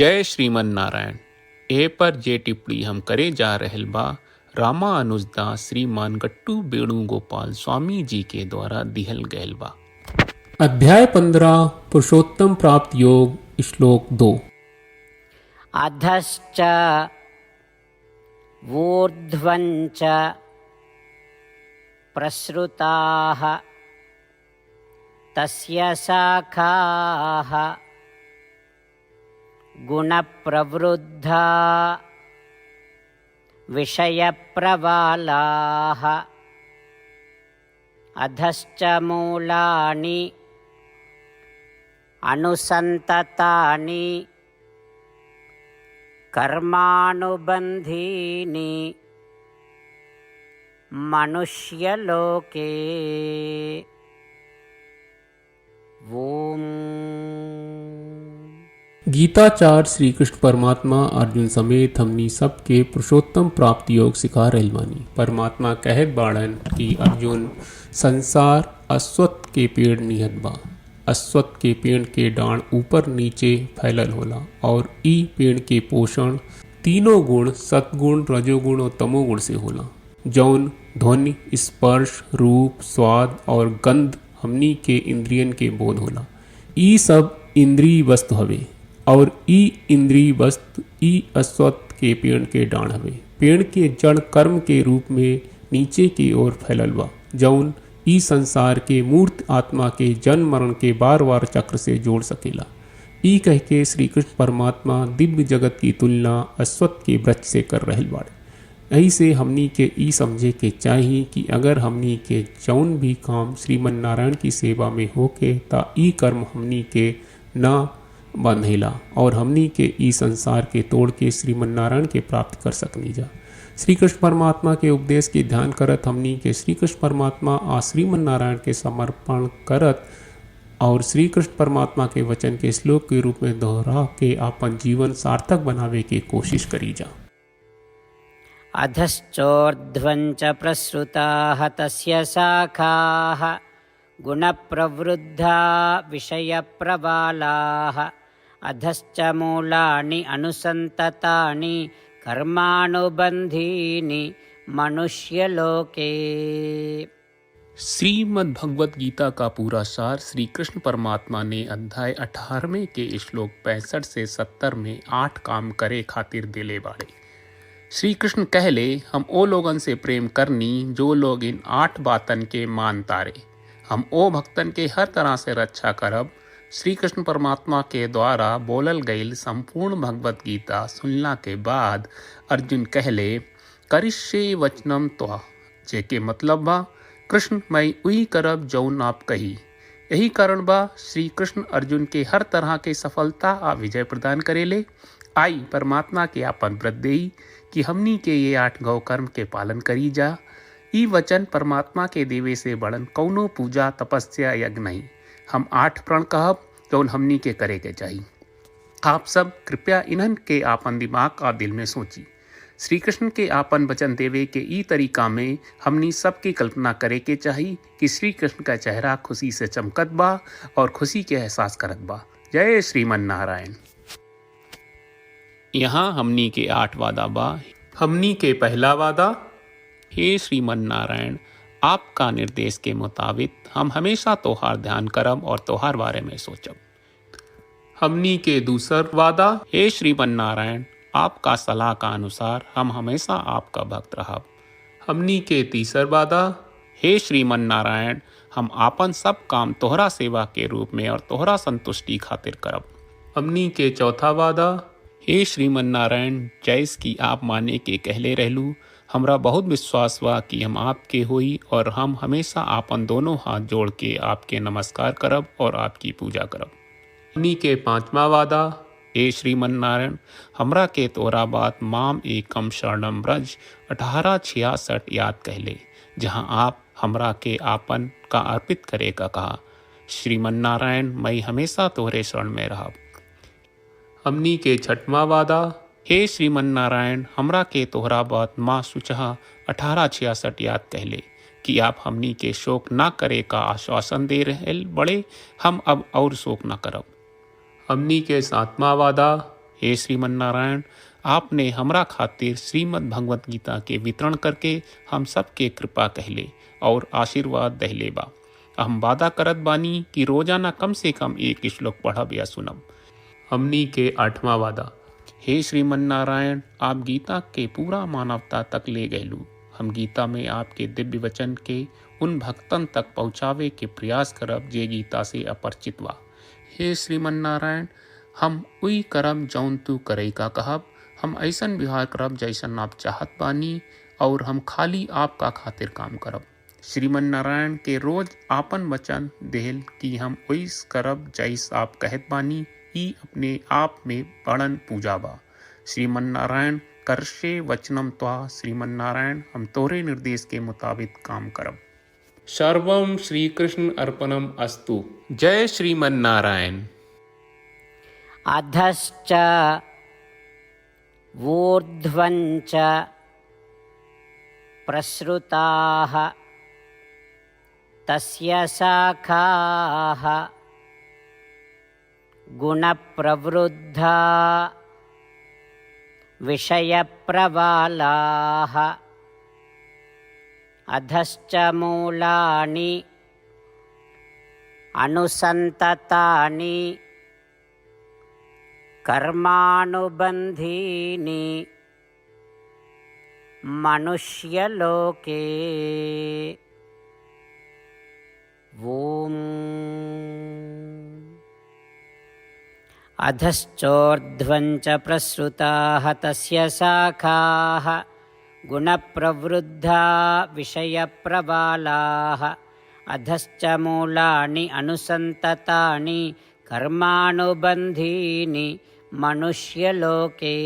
जय श्रीमन नारायण। ए पर जे टिप्पणी हम करे जा रहल बा रामानुजदास श्रीमान गट्टू वेणुगोपाल स्वामी जी के द्वारा दिहल गयल बा। अध्याय 15 पुरुषोत्तम प्राप्त योग श्लोक 2। अधश्च ऊर्ध्वञ्च प्रसृताः तस्य शाखाः गुणप्रवृद्धा विषयप्रवालाः अधश्च मूलानि अनुसन्ततानि कर्मानुबन्धीनि मनुष्यलोके। ओम। गीताचार्य श्री कृष्ण परमात्मा अर्जुन समेत हमनी सबके पुरुषोत्तम प्राप्त योग सिखा रहल बानी। परमात्मा कहत बाड़न कि अर्जुन संसार अश्वत्थ के पेड़ निहत बा। अश्वत्थ के पेड़ के डांड ऊपर नीचे फैलल होला और ई पेड़ के पोषण तीनों गुण सतगुण रजोगुण और तमोगुण से होला, जौन ध्वनि स्पर्श रूप स्वाद और गंध हमनी के इंद्रियन के बोध होला। ई सब इंद्रिय वस्तु हवे और ई इंद्रिय वस्तु ई अश्वत्थ के पेड़ के डांड हवे। पेड़ के जड़ कर्म के रूप में नीचे की ओर फैलल बा, जौन ई संसार के मूर्त आत्मा के जन्म मरण के बार बार चक्र से जोड़ सकेला। ई कह के श्री कृष्ण परमात्मा दिव्य जगत की तुलना अश्वत्थ के वृक्ष से कर रहल बाड़े। यही से हमनी के ई समझे के चाहिए कि अगर हमनी के जौन भी काम श्रीमन नारायण की सेवा में होके ता ई कर्म हमनी के ना बंधेला और हमनी के ई संसार के तोड़ के श्रीमन नारायण के प्राप्त कर सकनी जा। श्री कृष्ण परमात्मा के उपदेश के ध्यान करत हमनी के श्री कृष्ण परमात्मा आ श्रीमन नारायण के समर्पण करत और श्री कृष्ण परमात्मा के वचन के श्लोक के रूप में दोहरा के अपन जीवन सार्थक बनावे की कोशिश करी जा। अधश्चोर्ध्वञ्च प्रसृताः तस्य शाखाः गुणप्रवृद्धा विषयप्रवालाः अधश्च मूलानि अनुसन्ततानि कर्मानुबन्धीनि मनुष्यलोके। श्रीमद् भगवत गीता का पूरा सार श्री कृष्ण परमात्मा ने अध्याय 18वें के श्लोक 65 से 70 में 8 काम करे खातिर दिले बाड़े। श्री कृष्ण कहले हम ओ लोगन से प्रेम करनी जो लोग इन 8 बातन के मान तारे। हम ओ भक्तन के हर तरह से रक्षा करब। श्री कृष्ण परमात्मा के द्वारा बोलल गईल संपूर्ण भगवत गीता सुनला के बाद अर्जुन कहले करिष्ये वचनम त्वा, जेके मतलब बा कृष्ण मैं उही करब जौन आप कही। यही कारण बा श्री कृष्ण अर्जुन के हर तरह के सफलता आ विजय प्रदान करेले। आई परमात्मा के आपन व्रत देई कि हमनी के ये 8 गौ कर्म के पालन करी जा। ई वचन परमात्मा के देवे से बड़न कौनो पूजा तपस्या यज्ञ नहीं। हम 8 प्रण कहब जौन हमनी के करे के चाहिए। आप सब कृपया इन्हन के आपन दिमाग और दिल में सोची। श्री कृष्ण के आपन वचन देवे के ई तरीका में हमनी सबकी कल्पना करे के चाहिए कि श्री कृष्ण का चेहरा खुशी से चमकत बा और खुशी के एहसास करत बा। जय श्रीमन नारायण। यहाँ हमनी के 8 वादा बा। हमनी के पहला वादा, हे श्रीमन नारायण आपका निर्देश के मुताबिक हम हमेशा तोहार ध्यान करब और तोहार बारे में सोचब। हमनी के दूसर वादा, हे श्रीमन नारायण आपका सलाह का अनुसार हम हमेशा आपका भक्त रहब। हमनी के तीसर वादा, हे श्रीमन नारायण हम आपन सब काम तोहरा सेवा के रूप में और तोहरा संतुष्टि खातिर करब। हमनी के चौथा वादा, हे श्रीमन नारायण जैस की आप माने के कहले रहलू, हमरा बहुत विश्वास बा कि हम आपके होई और हम हमेशा आपन दोनों हाथ जोड़ के आपके नमस्कार करब और आपकी पूजा करब। हमनी के 5वां वादा, हे श्रीमन नारायण हमरा के तोरा बात माम एकम शरणम ब्रज 1866 याद कहले, जहां आप हमरा के आपन का अर्पित करे का कहा। श्रीमन नारायण मैं हमेशा तोहरे शरण में रहब। हमनी के 6वां वादा, हे श्रीमन नारायण हमरा के तोहरा बात माँ सुचहा 1866 याद कहले कि आप हमनी के शोक ना करे का आश्वासन दे रहे बड़े, हम अब और शोक ना करब। हमनी के 7वां वादा, हे श्रीमन्नारायण, आपने हमरा खातिर श्रीमद् भगवत गीता के वितरण करके हम सबके कृपा कहले और आशीर्वाद दहले बा। हम वादा करत बानी कि रोजाना कम से कम एक श्लोक पढ़ब या सुनब। हमनी के 8वां वादा। हे श्रीमन्नारायण, आप गीता के पूरा मानवता तक ले गयलू। हम गीता में आपके दिव्य वचन के उन भक्तन तक पहुँचावे के प्रयास करब जे गीता से अपरिचित बा। हे श्रीमन्नारायण, हम उई करब जौन तू करे का कहब। हम ऐसन व्यवहार करब जैसन आप चाहत बानी और हम खाली आपका खातिर काम करब। श्रीमन्नारायण के रोज आपन वचन देहल कि हम ओइस करब जैस आप कहत बानी, ई अपने आप में बड़न पूजा बा। श्रीमन्नारायण, करशे वचनम त्वा। श्रीमन्नारायण, हम तोरे निर्देश के मुताबिक काम करब। सर्वम श्री कृष्ण अर्पणम अस्तु। जय श्रीमन्नारायण। अधश्च ऊर्ध्वञ्च प्रसृताः तस्य शाखाः गुणप्रवृद्धा विषयप्रवालाः अधश्च मूलानि अनुसन्ततानि कर्मानुबन्धीनि मनुष्यलोके। ॐ अधश्चोर्ध्वञ्च प्रसृताः तस्य शाखाः गुणप्रवृद्धा विषयप्रबालाः अधश्च मूलानि अनुसन्ततानि कर्मानुबन्धीनि मनुष्यलोके।